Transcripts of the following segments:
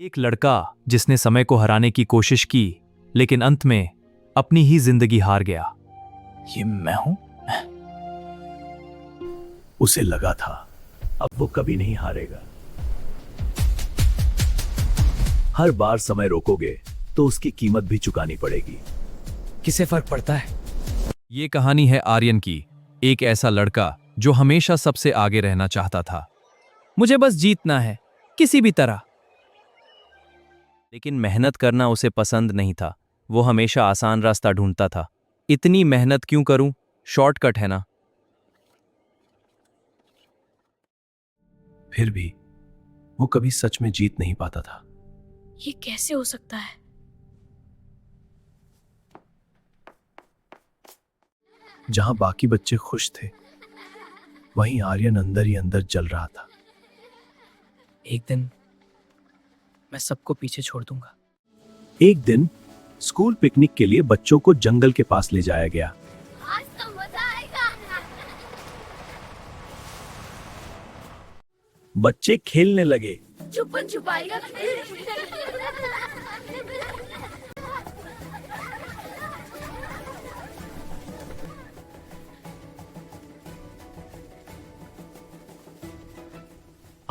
एक लड़का जिसने समय को हराने की कोशिश की लेकिन अंत में अपनी ही जिंदगी हार गया। ये मैं हूं। उसे लगा था अब वो कभी नहीं हारेगा। हर बार समय रोकोगे तो उसकी कीमत भी चुकानी पड़ेगी। किसे फर्क पड़ता है? ये कहानी है आर्यन की, एक ऐसा लड़का जो हमेशा सबसे आगे रहना चाहता था। मुझे बस जीतना है, किसी भी तरह। लेकिन मेहनत करना उसे पसंद नहीं था। वो हमेशा आसान रास्ता ढूंढता था। इतनी मेहनत क्यों करूं? शॉर्टकट है ना। फिर भी वो कभी सच में जीत नहीं पाता था। ये कैसे हो सकता है? जहां बाकी बच्चे खुश थे, वहीं आर्यन अंदर ही अंदर जल रहा था। एक दिन मैं सबको पीछे छोड़ दूंगा। एक दिन स्कूल पिकनिक के लिए बच्चों को जंगल के पास ले जाया गया। आज तो मजा आएगा। बच्चे खेलने लगे। छुपन छुपाएगा।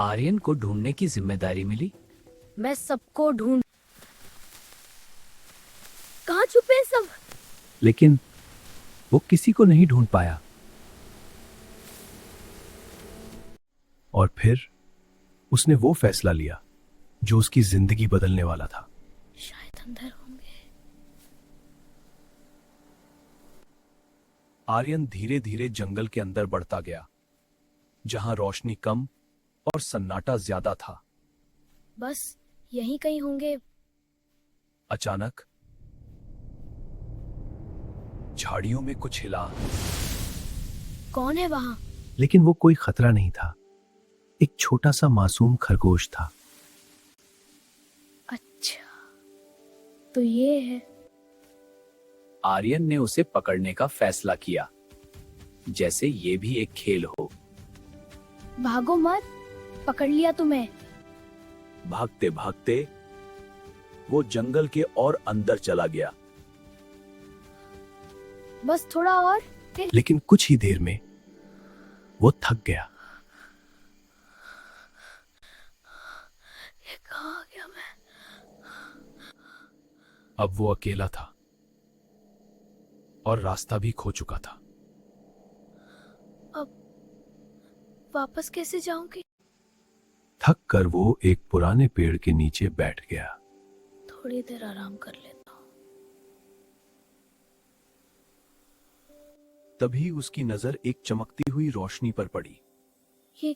आर्यन को ढूंढने की जिम्मेदारी मिली। मैं सबको ढूंढ। कहाँ छुपे सब? लेकिन वो किसी को नहीं ढूंढ पाया। और फिर उसने वो फैसला लिया जो उसकी जिंदगी बदलने वाला था। शायद अंदर होंगे। आर्यन धीरे धीरे जंगल के अंदर बढ़ता गया, जहां रोशनी कम और सन्नाटा ज्यादा था। बस यहीं कहीं होंगे। अचानक झाड़ियों में कुछ हिला, कौन है वहां? लेकिन वो कोई खतरा नहीं था। एक छोटा सा मासूम खरगोश था। अच्छा, तो ये है। आर्यन ने उसे पकड़ने का फैसला किया, जैसे ये भी एक खेल हो। भागो मत, पकड़ लिया तुम्हें। भागते भागते वो जंगल के और अंदर चला गया। बस थोड़ा और, फिर लेकिन कुछ ही देर में वो थक गया। ये कहाँ आ गया मैं? अब वो अकेला था और रास्ता भी खो चुका था। अब वापस कैसे जाऊंगी? थक कर वो एक पुराने पेड़ के नीचे बैठ गया। थोड़ी देर आराम कर लेता हूँ। तभी उसकी नजर एक चमकती हुई रोशनी पर पड़ी। ये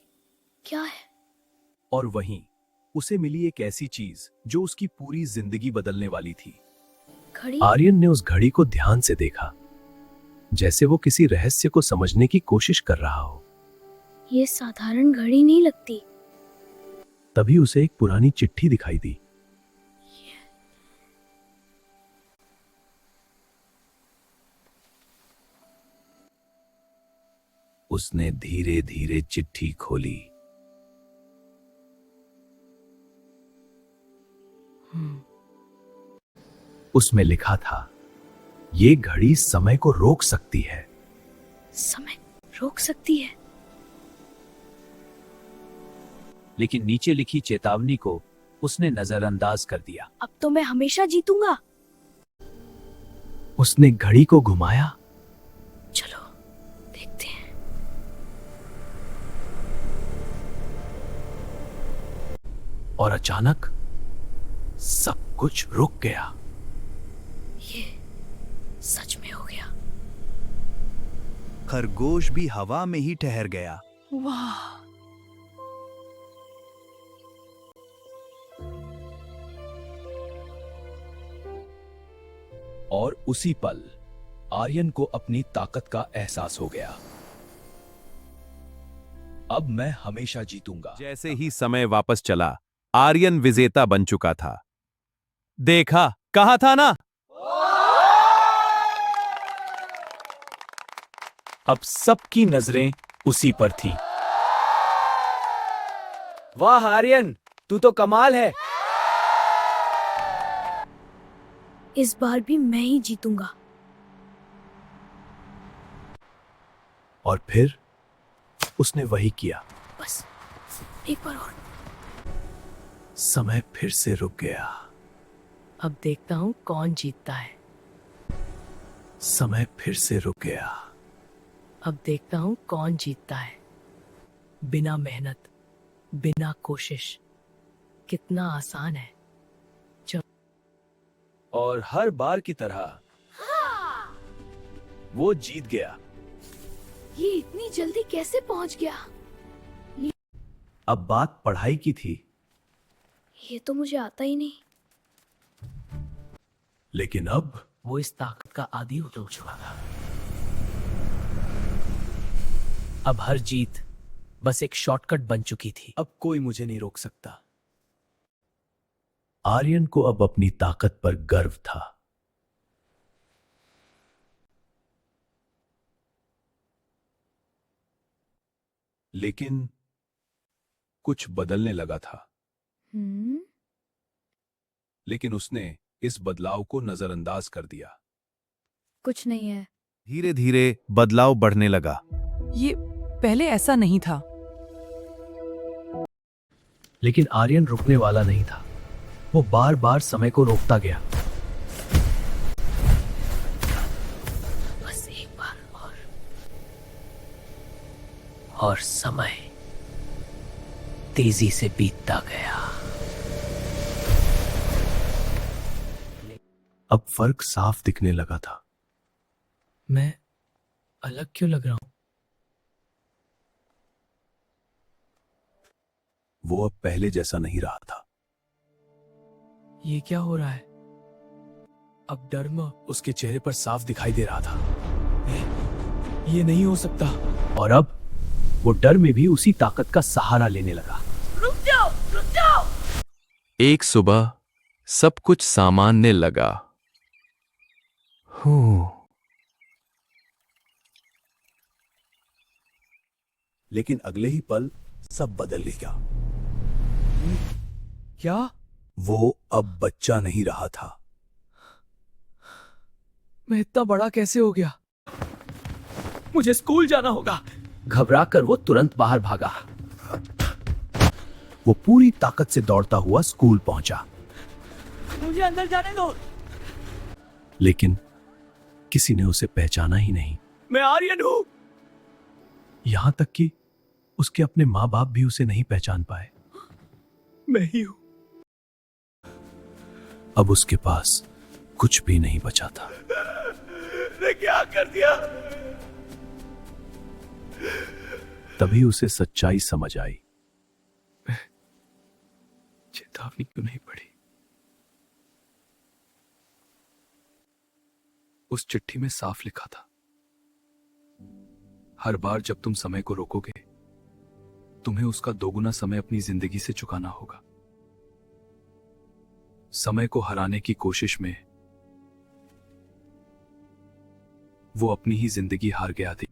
क्या है? और वहीं उसे मिली एक ऐसी चीज जो उसकी पूरी जिंदगी बदलने वाली थी। घड़ी? आर्यन ने उस घड़ी को ध्यान से देखा, जैसे वो किसी रहस्य को समझने की कोशिश कर रहा हो। ये साधारण घड़ी नहीं लगती। तभी उसे एक पुरानी चिट्ठी दिखाई दी। उसने धीरे धीरे चिट्ठी खोली। उसमें लिखा था, ये घड़ी समय को रोक सकती है। समय रोक सकती है? लेकिन नीचे लिखी चेतावनी को उसने नजरअंदाज कर दिया। अब तो मैं हमेशा जीतूंगा। उसने घड़ी को घुमाया। चलो देखते हैं। और अचानक सब कुछ रुक गया। ये सच में हो गया। खरगोश भी हवा में ही ठहर गया। वाह! और उसी पल आर्यन को अपनी ताकत का एहसास हो गया। अब मैं हमेशा जीतूंगा। जैसे ही समय वापस चला, आर्यन विजेता बन चुका था। देखा, कहा था ना। अब सबकी नजरें उसी पर थी। वाह आर्यन, तू तो कमाल है। इस बार भी मैं ही जीतूंगा। और फिर उसने वही किया। बस एक बार और। समय फिर से रुक गया। अब देखता हूँ कौन जीतता है। समय फिर से रुक गया। अब देखता हूँ कौन जीतता है। बिना मेहनत, बिना कोशिश, कितना आसान है। और हर बार की तरह वो जीत गया। ये इतनी जल्दी कैसे पहुंच गया? अब बात पढ़ाई की थी, ये तो मुझे आता ही नहीं। लेकिन अब वो इस ताकत का आदी हो चुका था। अब हर जीत बस एक शॉर्टकट बन चुकी थी। अब कोई मुझे नहीं रोक सकता। आर्यन को अब अपनी ताकत पर गर्व था। लेकिन कुछ बदलने लगा था। लेकिन उसने इस बदलाव को नजरअंदाज कर दिया। कुछ नहीं है। धीरे धीरे बदलाव बढ़ने लगा। ये पहले ऐसा नहीं था। लेकिन आर्यन रुकने वाला नहीं था। वो बार बार समय को रोकता गया। बस एक बार और समय तेजी से बीतता गया। अब फर्क साफ दिखने लगा था। मैं अलग क्यों लग रहा हूं? वो अब पहले जैसा नहीं रहा था। ये क्या हो रहा है? अब डर में उसके चेहरे पर साफ दिखाई दे रहा था। ये नहीं हो सकता। और अब वो डर में भी उसी ताकत का सहारा लेने लगा। एक सुबह सब कुछ सामान्य लगा। लेकिन अगले ही पल सब बदल गया। क्या? वो अब बच्चा नहीं रहा था। मैं इतना बड़ा कैसे हो गया? मुझे स्कूल जाना होगा। घबराकर वो तुरंत बाहर भागा। वो पूरी ताकत से दौड़ता हुआ स्कूल पहुंचा। मुझे अंदर जाने दो। लेकिन किसी ने उसे पहचाना ही नहीं। मैं आर्यन हूं। यहां तक कि उसके अपने मां बाप भी उसे नहीं पहचान पाए। मैं ही हूं। अब उसके पास कुछ भी नहीं बचा था। मैं क्या कर दिया? तभी उसे सच्चाई समझ आई। चेतावनी क्यों नहीं पड़ी? उस चिट्ठी में साफ लिखा था, हर बार जब तुम समय को रोकोगे तुम्हें उसका दोगुना समय अपनी जिंदगी से चुकाना होगा। समय को हराने की कोशिश में वो अपनी ही जिंदगी हार गया थी।